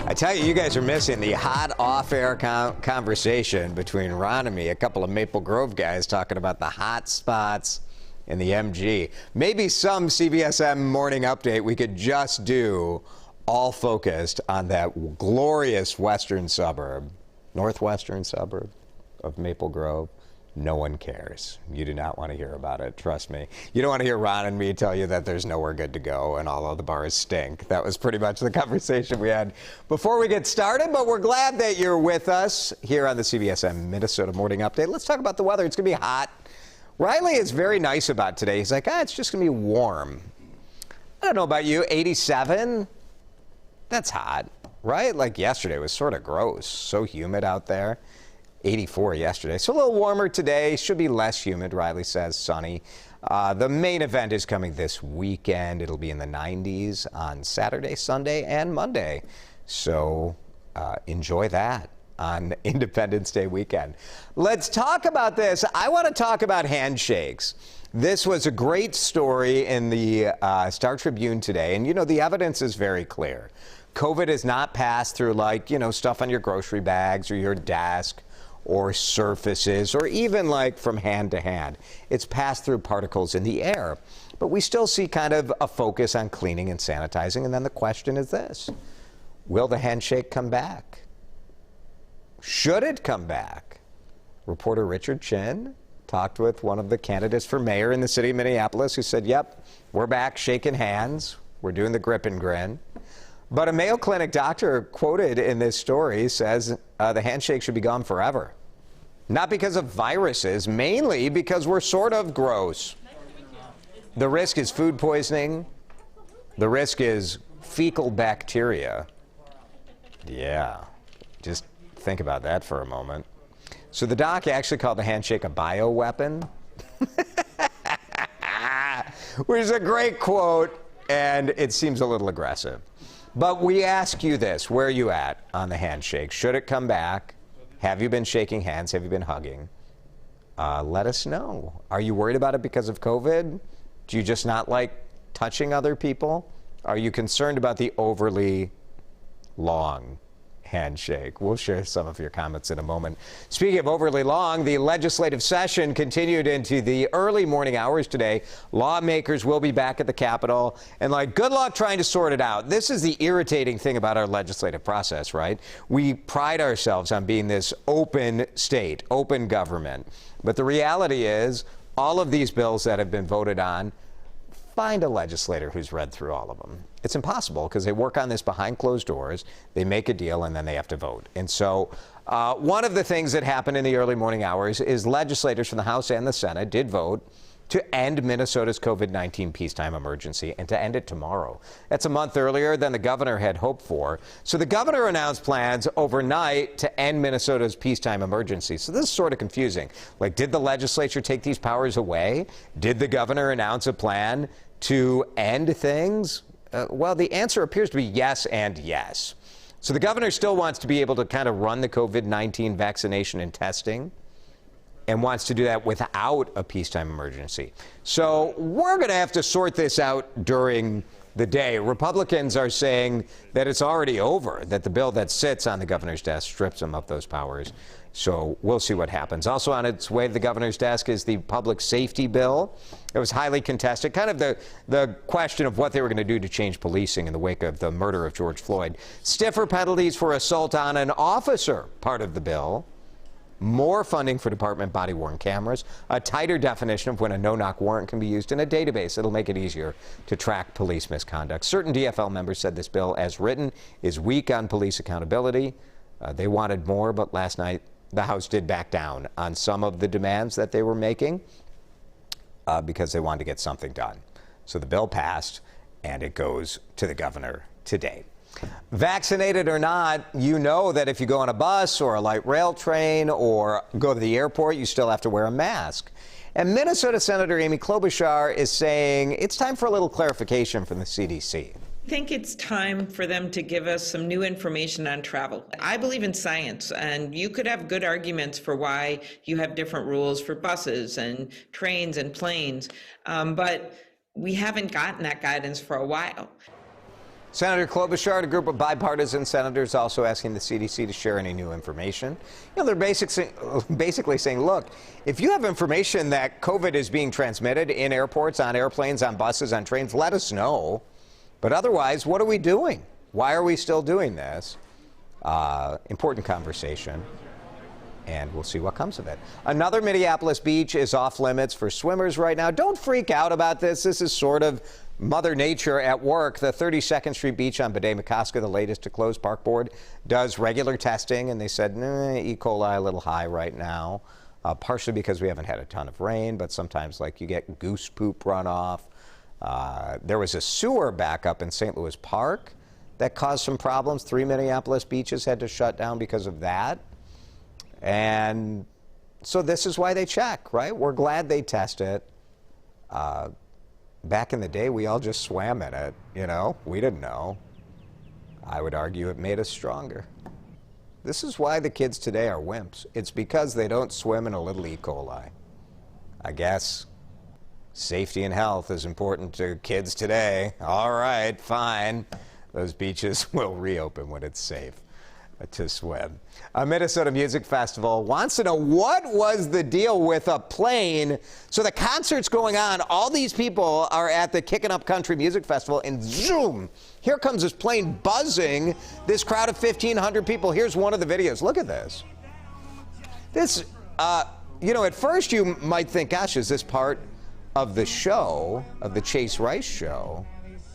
I tell you, you guys are missing the hot off-air conversation between Ron and me, a couple of Maple Grove guys talking about the hot spots in the MG. Maybe some CBSN morning update we could just do all focused on that glorious western suburb, northwestern suburb of Maple Grove. No one cares. You do not want to hear about it. Trust me. You don't want to hear Ron and me tell you that there's nowhere good to go and all of the bars stink. That was pretty much the conversation we had before we get started, but we're glad that you're with us here on the CBSN Minnesota Morning Update. Let's talk about the weather. It's going to be hot. Riley is very nice about today. He's like, it's just going to be warm. I don't know about you. 87? That's hot, right? Like yesterday was sort of gross. So humid out there. 84 yesterday, so a little warmer today. Should be less humid, Riley says, sunny. The main event is coming this weekend. It'll be in the 90s on Saturday, Sunday, and Monday. So enjoy that on Independence Day weekend. Let's talk about this. I want to talk about handshakes. This was a great story in the Star Tribune today, and you know, the evidence is very clear. COVID has not passed through, like, you know, stuff on your grocery bags or your desk or surfaces, or even like from hand to hand. It's passed through particles in the air. But we still see kind of a focus on cleaning and sanitizing. And then the question is this: will the handshake come back? Should it come back? Reporter Richard Chin talked with one of the candidates for mayor in the city of Minneapolis who said, yep, we're back shaking hands. We're doing the grip and grin. But a Mayo Clinic doctor quoted in this story says the handshake should be gone forever. Not because of viruses, mainly because we're sort of gross. The risk is food poisoning. The risk is fecal bacteria. Yeah, just think about that for a moment. So the doc actually called the handshake a bioweapon, which is a great quote, and it seems a little aggressive. But we ask you this: where are you at on the handshake? Should it come back? Have you been shaking hands? Have you been hugging? Let us know. Are you worried about it because of COVID? Do you just not like touching other people? Are you concerned about the overly long handshake? We'll share some of your comments in a moment. Speaking of overly long, the legislative session continued into the early morning hours today. Lawmakers will be back at the Capitol, and like, good luck trying to sort it out. This is the irritating thing about our legislative process, right? We pride ourselves on being this open state, open government. But the reality is, all of these bills that have been voted on, find a legislator who's read through all of them. It's impossible because they work on this behind closed doors. They make a deal and then they have to vote. And so one of the things that happened in the early morning hours is legislators from the House and the Senate did vote to end Minnesota's COVID-19 peacetime emergency and to end it tomorrow. That's a month earlier than the governor had hoped for. So the governor announced plans overnight to end Minnesota's peacetime emergency. So this is sort of confusing. Like, did the legislature take these powers away? Did the governor announce a plan to end things? Well, the answer appears to be yes and yes. So the governor still wants to be able to kind of run the COVID-19 vaccination and testing, and wants to do that without a peacetime emergency. So we're going to have to sort this out during the day. Republicans are saying that it's already over, that the bill that sits on the governor's desk strips him of those powers. So we'll see what happens. Also on its way to the governor's desk is the public safety bill. It was highly contested, kind of the question of what they were going to do to change policing in the wake of the murder of George Floyd. Stiffer penalties for assault on an officer, part of the bill. More funding for department body-worn cameras, a tighter definition of when a no-knock warrant can be used in a database. It'll make it easier to track police misconduct. Certain DFL members said this bill, as written, is weak on police accountability. They wanted more, but last night the House did back down on some of the demands that they were making because they wanted to get something done. So the bill passed, and it goes to the governor today. Vaccinated or not, you know that if you go on a bus or a light rail train or go to the airport, you still have to wear a mask. And Minnesota Senator Amy Klobuchar is saying it's time for a little clarification from the CDC. I think it's time for them to give us some new information on travel. I believe in science, and you could have good arguments for why you have different rules for buses and trains and planes, but we haven't gotten that guidance for a while. Senator Klobuchar and a group of bipartisan senators also asking the CDC to share any new information. They're basically saying, look, if you have information that COVID is being transmitted in airports, on airplanes, on buses, on trains, let us know. But otherwise, what are we doing? Why are we still doing this? Important conversation, and we'll see what comes of it. Another Minneapolis beach is off limits for swimmers right now. Don't freak out about this. This is sort of Mother Nature at work. The 32nd Street Beach on Bede-Makaska, the latest to close, Park Board does regular testing, and they said, E. coli a little high right now, partially because we haven't had a ton of rain, but sometimes like you get goose poop runoff. There was a sewer backup in St. Louis Park that caused some problems. 3 Minneapolis beaches had to shut down because of that. And so this is why they check, right? We're glad they test it. Back in the day, we all just swam in it, We didn't know. I would argue it made us stronger. This is why the kids today are wimps. It's because they don't swim in a little E. coli. I guess safety and health is important to kids today. All right, fine. Those beaches will reopen when it's safe to swim. A Minnesota Music Festival wants to know what was the deal with a plane. So the concert's going on. All these people are at the Kickin' Up Country Music Festival, and zoom, here comes this plane buzzing this crowd of 1,500 people. Here's one of the videos. Look at this. This, at first you might think, gosh, is this part of the show, of the Chase Rice show?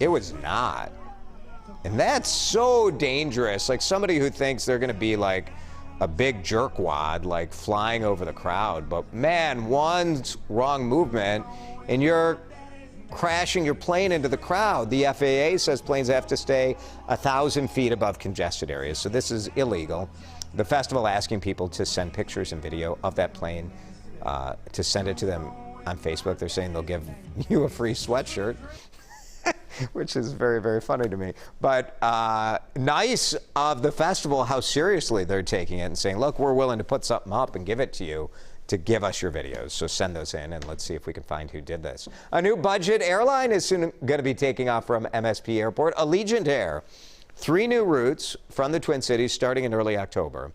It was not. And that's so dangerous. Like somebody who thinks they're going to be like a big jerkwad, like flying over the crowd. But man, one wrong movement and you're crashing your plane into the crowd. The FAA says planes have to stay 1,000 feet above congested areas. So this is illegal. The festival asking people to send pictures and video of that plane, to send it to them on Facebook. They're saying they'll give you a free sweatshirt. Which is very, very funny to me. But nice of the festival how seriously they're taking it and saying, look, we're willing to put something up and give it to you to give us your videos. So send those in and let's see if we can find who did this. A new budget airline is soon going to be taking off from MSP Airport, Allegiant Air. 3 new routes from the Twin Cities starting in early October.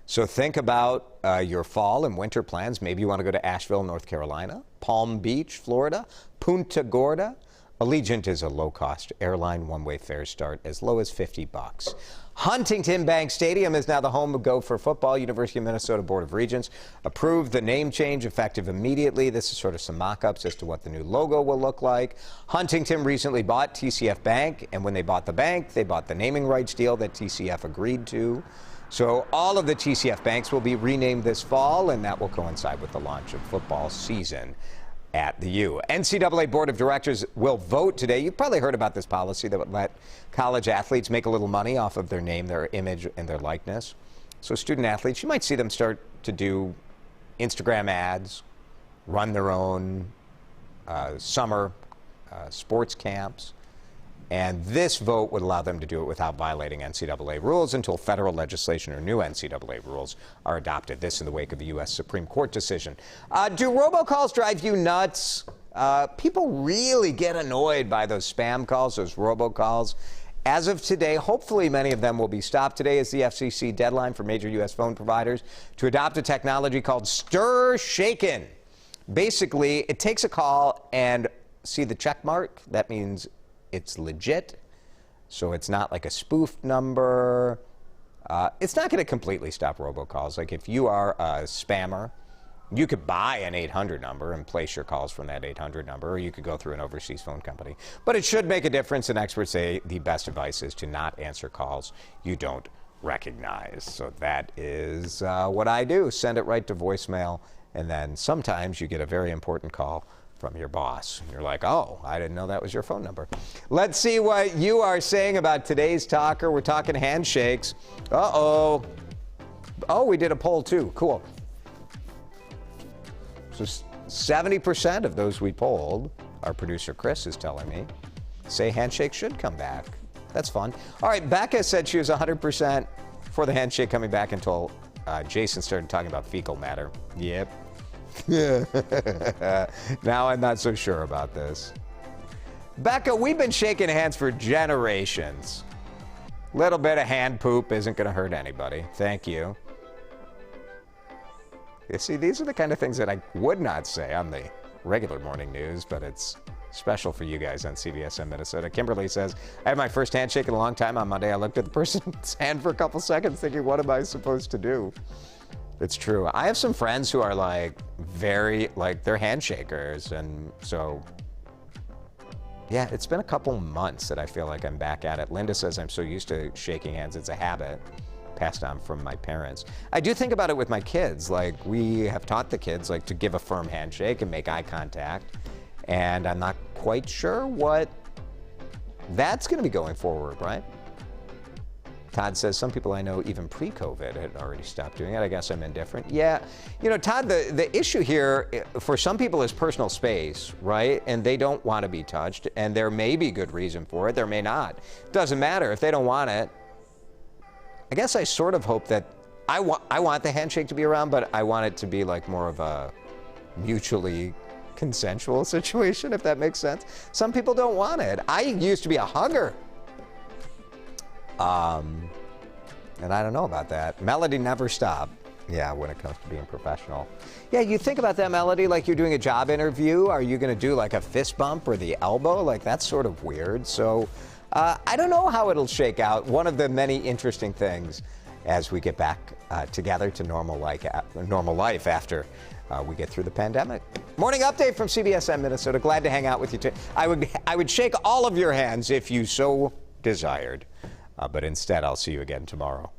So think about your fall and winter plans. Maybe you want to go to Asheville, North Carolina, Palm Beach, Florida, Punta Gorda. Allegiant is a low-cost airline. One-way fares start as low as $50. Huntington Bank Stadium is now the home of Gopher football. University of Minnesota Board of Regents approved the name change effective immediately. This is sort of some mock-ups as to what the new logo will look like. Huntington recently bought TCF Bank, and when they bought the bank, they bought the naming rights deal that TCF agreed to. So all of the TCF banks will be renamed this fall, and that will coincide with the launch of football season at the U. NCAA Board of Directors will vote today. You've probably heard about this policy that would let college athletes make a little money off of their name, their image, and their likeness. So student athletes, you might see them start to do Instagram ads, run their own summer sports camps. And this vote would allow them to do it without violating NCAA rules until federal legislation or new NCAA rules are adopted. This in the wake of the U.S. Supreme Court decision. Do robocalls drive you nuts? People really get annoyed by those spam calls, those robocalls. As of today, hopefully many of them will be stopped. Today is the FCC deadline for major U.S. phone providers to adopt a technology called Stir Shaken. Basically, it takes a call and see the check mark. That means it's legit, so it's not like a spoofed number. It's not going to completely stop robocalls. Like if you are a spammer, you could buy an 800 number and place your calls from that 800 number, or you could go through an overseas phone company. But it should make a difference, and experts say the best advice is to not answer calls you don't recognize. So that is what I do. Send it right to voicemail, and then sometimes you get a very important call from your boss. You're like, oh, I didn't know that was your phone number. Let's see what you are saying about today's talker. We're talking handshakes. Uh-oh. Oh, we did a poll too. Cool. So 70% of those we polled, our producer Chris is telling me, say handshake should come back. That's fun. All right, Becca said she was 100% for the handshake coming back until Jason started talking about fecal matter. Yep. Now I'm not so sure about this. Becca, we've been shaking hands for generations. Little bit of hand poop isn't going to hurt anybody. Thank you. You see, these are the kind of things that I would not say on the regular morning news, but it's special for you guys on CBSN Minnesota. Kimberly says, I had my first handshake in a long time on Monday. I looked at the person's hand for a couple seconds thinking, what am I supposed to do? It's true. I have some friends who are like very, like they're handshakers. And so, yeah, it's been a couple months that I feel like I'm back at it. Linda says, I'm so used to shaking hands. It's a habit passed on from my parents. I do think about it with my kids. Like we have taught the kids like to give a firm handshake and make eye contact. And I'm not quite sure what that's going to be going forward, right? Todd says, some people I know even pre-COVID had already stopped doing it. I guess I'm indifferent. Yeah, you know, Todd, the issue here for some people is personal space, right? And they don't want to be touched. And there may be good reason for it. There may not. Doesn't matter if they don't want it. I guess I sort of hope that I want the handshake to be around, but I want it to be like more of a mutually consensual situation, if that makes sense. Some people don't want it. I used to be a hugger. And I don't know about that. Melody never stopped. Yeah, when it comes to being professional. Yeah, you think about that, Melody, like you're doing a job interview. Are you going to do like a fist bump or the elbow? Like that's sort of weird. So I don't know how it'll shake out. One of the many interesting things as we get back together to normal life after we get through the pandemic. Morning update from CBSN Minnesota. Glad to hang out with you today. I would shake all of your hands if you so desired. But instead, I'll see you again tomorrow.